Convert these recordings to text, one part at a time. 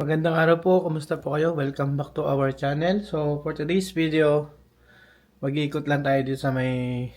Magandang araw po, kumusta po kayo? Welcome back to our channel. So, for today's video, mag-iikot lang tayo dito sa may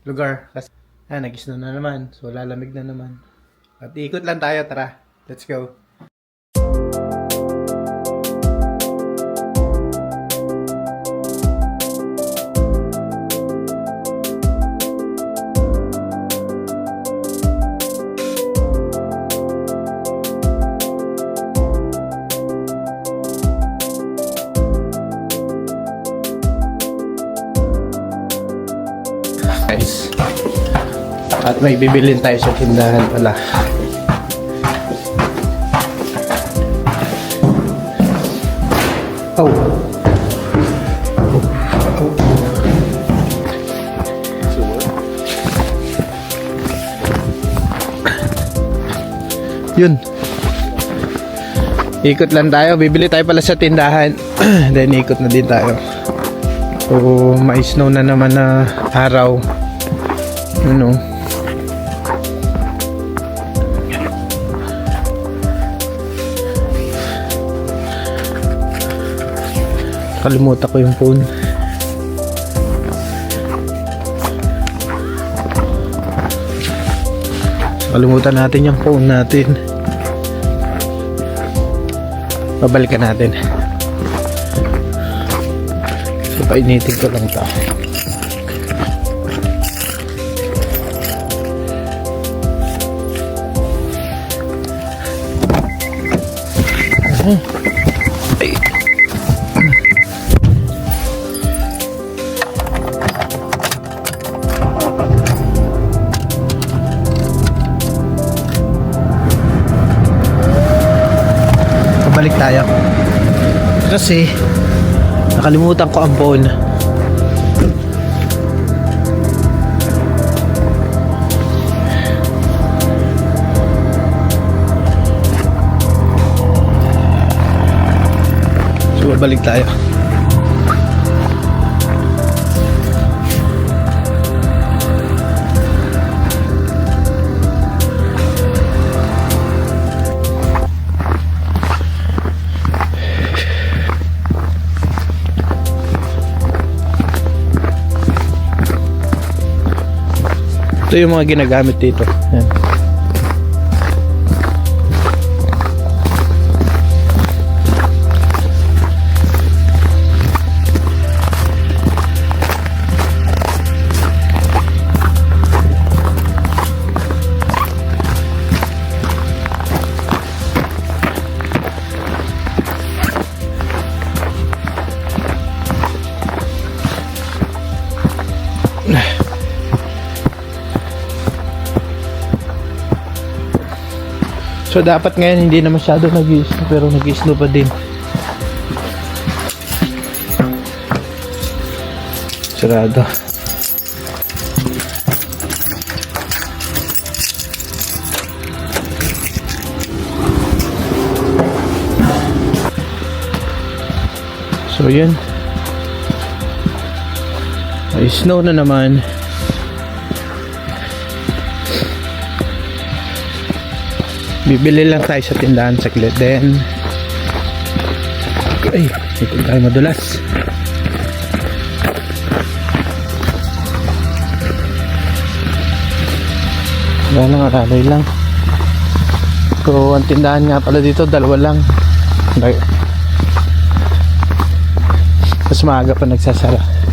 lugar. Kasi, nag-snow na naman. So, lalamig na naman. At iikot lang tayo, tara. Let's go. Guys. At may bibilin tayo sa tindahan pala. Oh. Yun. Ikot lang tayo. Bibili tayo pala sa tindahan. Then ikot na din tayo. So, may snow na naman na araw. Ano? Kalimutan ko yung phone. Kalimutan natin yung phone natin. Babalikan natin. So, painitin ko lang ito. Ay. Balik tayo kasi nakalimutan ko ang phone. So balik tayo. Ito yung mga ginagamit dito. Yan. So dapat ngayon hindi na masyado nag-i-snow pero nag-i-snow pa din. Sarado. So yan. Ay snow na naman. Bibili lang tayo sa tindahan saglit. Then ay, ito tayo madulas. Wala lang, alalay lang. So ang tindahan nga pala dito, dalawa lang. Mas maaga pa nagsasara.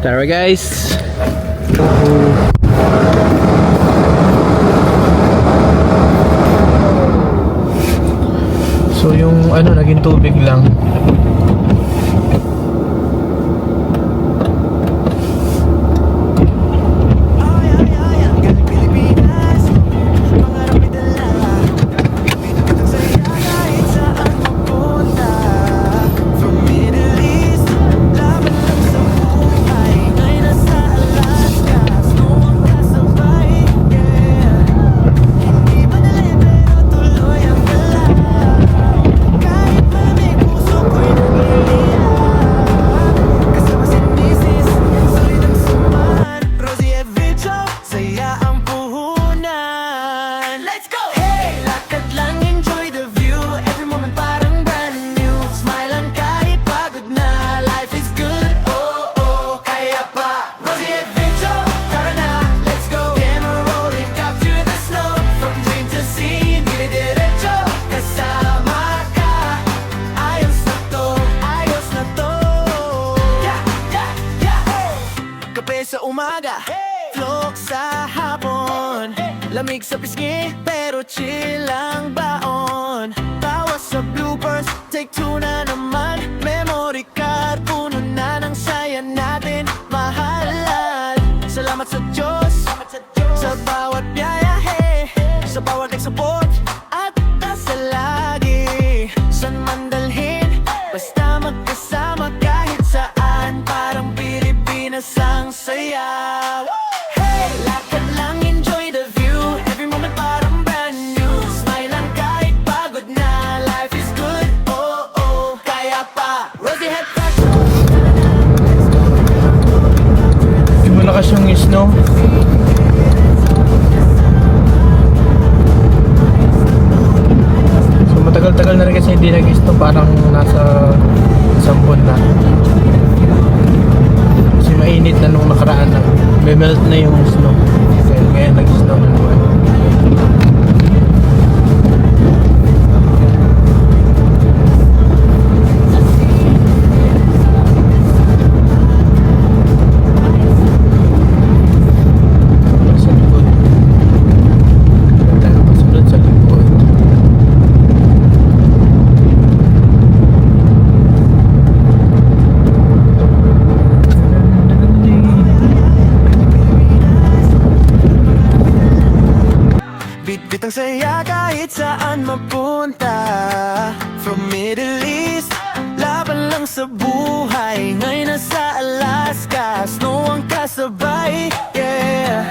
Tara guys. So yung ano naging tubig lang. Sa umaga, vlog sa hapon, lamig sa pisngi, pero chill ang baon. Tawa sa bloopers, take two na naman. Memory card, puno na ng saya natin. Mahalal, salamat sa Diyos, sa bawat biyahe, sa bawat nag-support, at sa lagi. San man dalhin, basta magkasama kahit saan. Parang Pilipinas ang saya. Hey, lakad lang, enjoy the view. Every moment parang brand new. Smile lang kahit pagod na. Life is good, oh oh. Kaya pa, rosy head fresh. Yung malakas yung snow. So matagal-tagal na rin kasi hindi nag-snow. Parang nasa isang buwan na. Kasi mainit na nung nakaraan na. May melt na yung snow. Kaya ngayon nag-snow na naman. Sa likod. Tayo kasunod sa likod. Bit-bit ang saya kahit saan mapunta. From Middle East, laban lang sa buhay. Ngayon nasa Alaska, snow ang kasabay, yeah.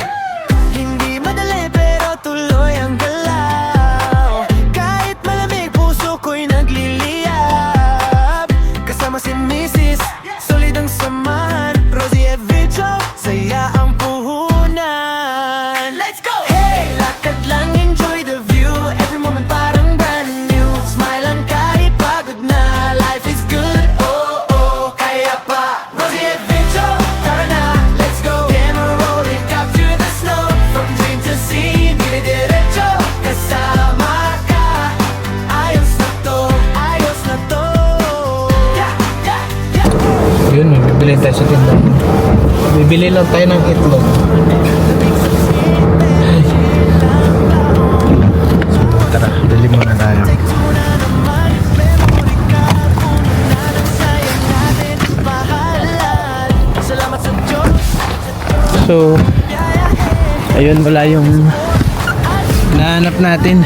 Hindi madali pero tuloy ang galaw. Kahit malamig puso ko'y nagliliyab. Kasama si Mrs. Solid ang samahan. Rosie at Vicho, saya ang puhunan. Let's go! Hey, lakad lang, enjoy the view. Every moment parang brand new. Smile lang kahit pagod na. Life is good, oh oh. Kaya pa, Rosie at Vicho, tara na, let's go. Camera rolling, capture the snow. From dream to scene, dire-diretso. Kasama ka, ayos na to, ayos na to. Yeah, yeah, yeah. Yun, may bibili tayo sa tindahan. Bibili lang tayo ng itlog. Tara, bili muna tayo. So, ayun wala yung nahanap natin.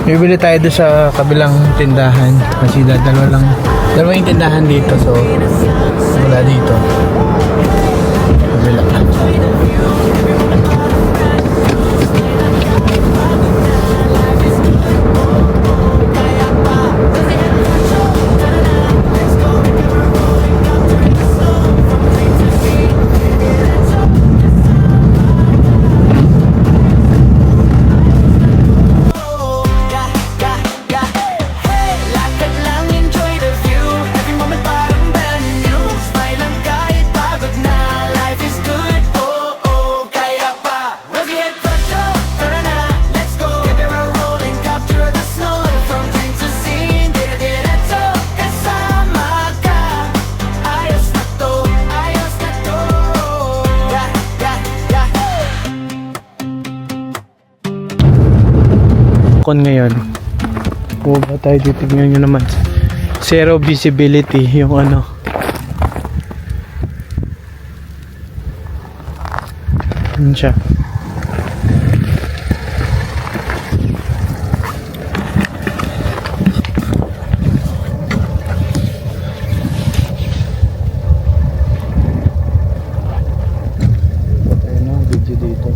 Bibili tayo doon sa kabilang tindahan. Kasi dalawang tindahan dito. So, wala dito. Kabila. Every moment parang brand new. Smile lang kahit pagod na. Life is good, oh con ngayon. Bumaba tayo dito. Tingnan nyo naman. Zero visibility yung ano. Yun siya. Ayun ang video dito.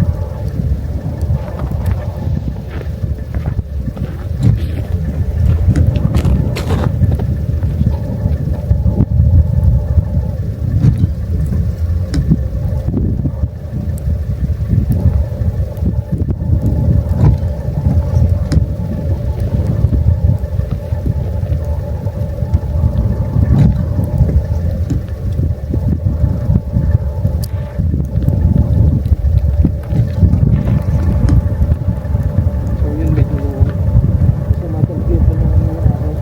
So yun medyo kasi matagpil pa naman yung araw.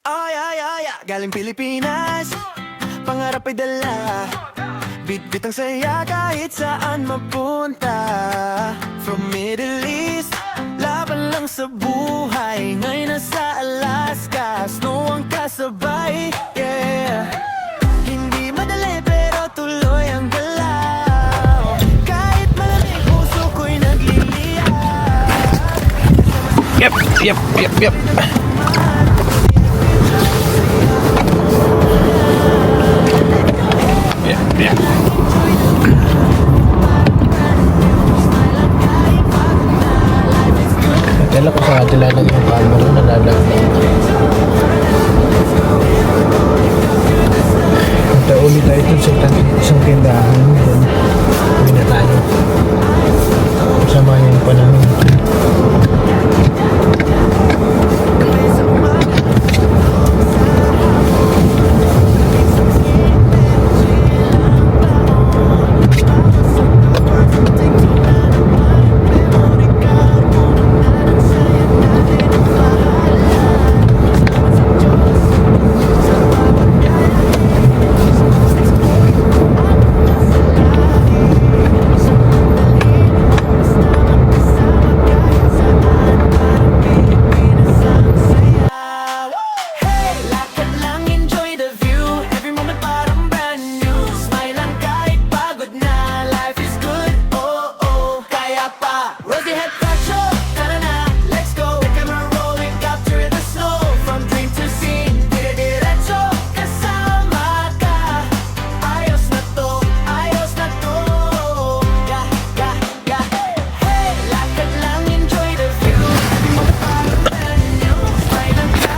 Ay, ay, ay, ay, galing Pilipinas, pangarap ay dala. Bit-bit ang saya kahit saan mapunta. From Middle East, laban lang sa buhay. Ngayon nasa Alaska, snow ang kasabay, yeah. Hindi madali pero tuloy ang galaw. Kahit malamig puso ko'y nagliliyak. Yep. Yeah. Dala ko sa katilalang yung camera na lalagyan. Punta ulit tayo dun sa isang tindahan. Doon, uwi na tayo. Kasama yung panahon.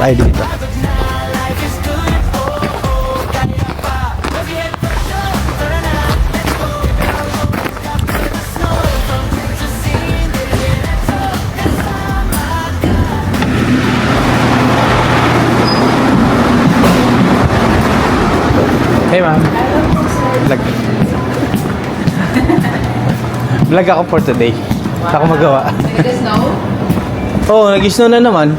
Tayo dito. Hey ma'am. Vlog. Vlog ako for today. Ako magawa. Nag-snow? Oo, nag-snow na naman.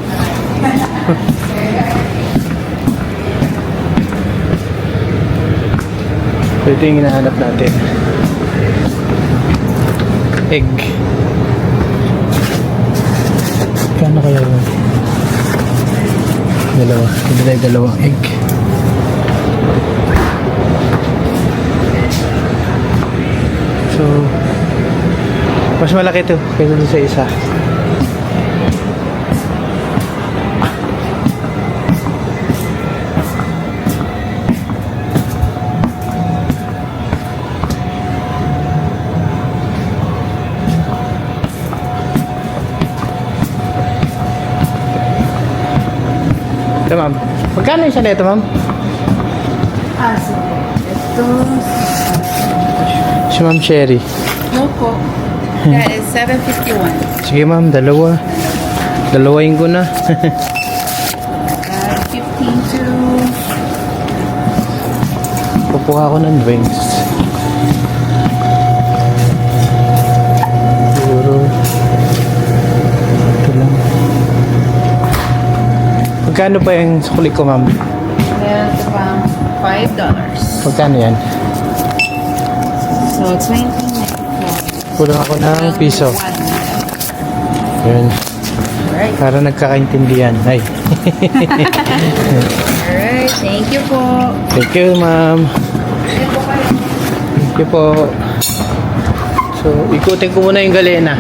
So ito yung hinahanap natin. Egg. Kano kaya yun? Dalawa. Hindi tayo dalawang egg. So, mas malaki ito kaysa dun sa isa. Ito ma'am. Magkano isa nito, ma'am? Sige. Ito, Si Ma'am Sherry. no po. That is 751. Sige, ma'am. Dalawa. Dalawain ko na. 15 to... Kukuha ko ng drinks. Siguro. Ito lang. Magkano pa yung sukli ko, ma'am? Meron ito pang $5. Magkano yan? So, 20. Kulang ako ng piso. Yun. Alright. Para nagkakaintindihan. Ay. Alright. Thank you po. Thank you, ma'am. Thank po kayo. Thank you po. So, ikutin ko muna yung galena.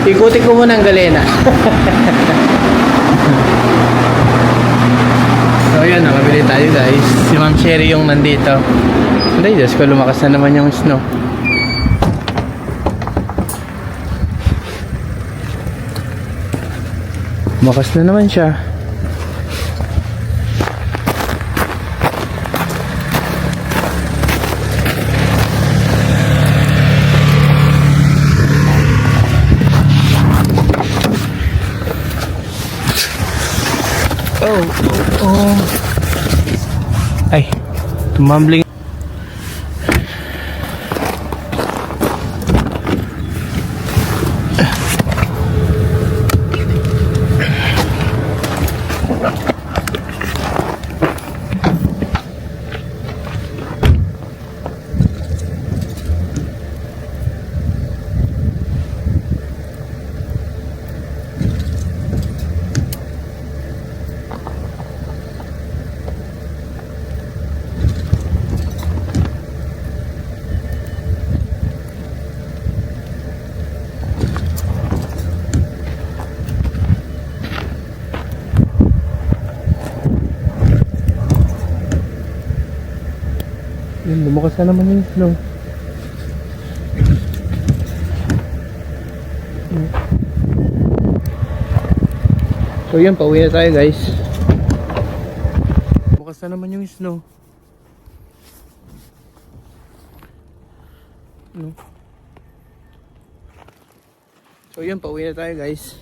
Ikutin ko muna ang galena. So, yun. Nakabili tayo, guys. Si Ma'am Sherry yung nandito. Hindi, Diyos ko, lumakas na naman yung snow. Lumakas na naman siya. Oh. Ay, tumambling. Yun, lumakas na naman yung snow. So yun, pauwi na tayo, guys. Lumakas na naman yung snow. So yun, pauwi na tayo, guys.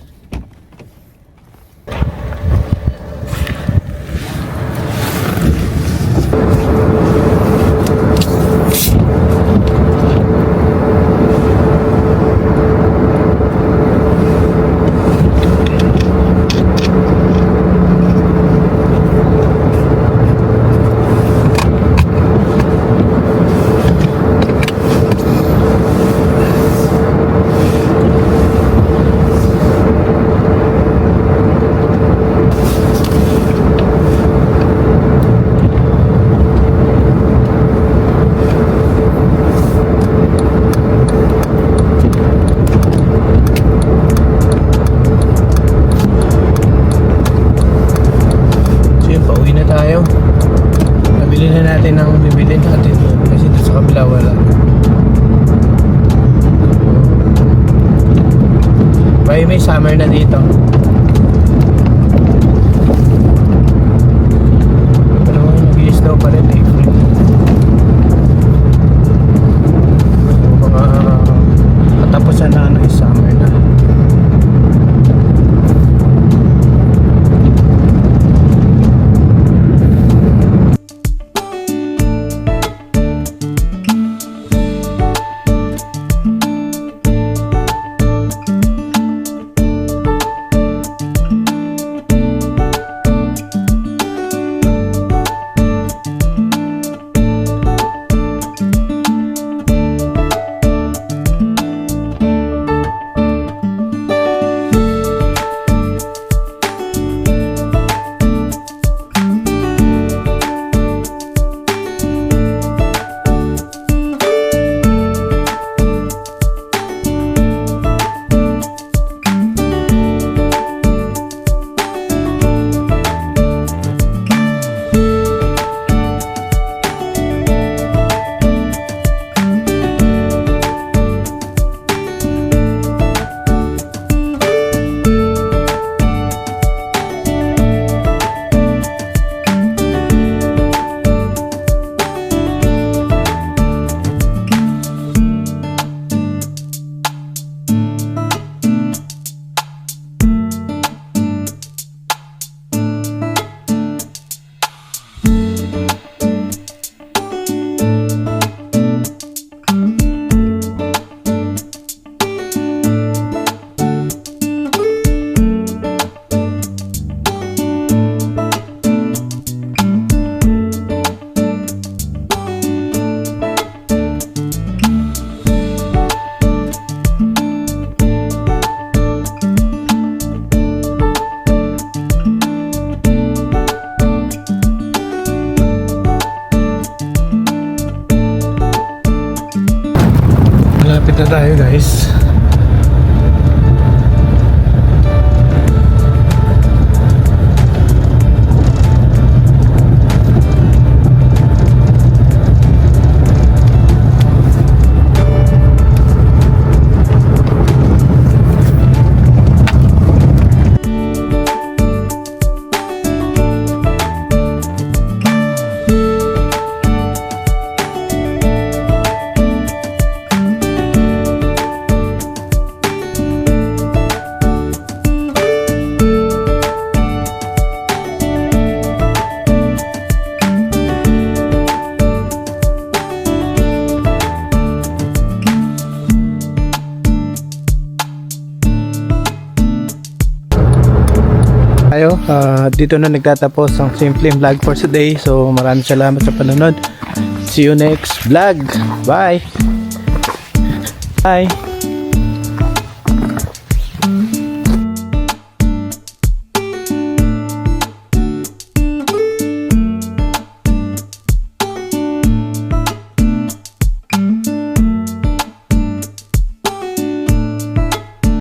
Tayo. Nabili na natin ang bibili natin kasi dito sa kabila wala. May summer na dito. Pero nag-i-snow pa rin April. Mga katapusan na summer na. Malapit na tayo guys. Dito na nagtatapos ang simpleng vlog for today. So maraming salamat sa panonood. See you next vlog. Bye. Bye.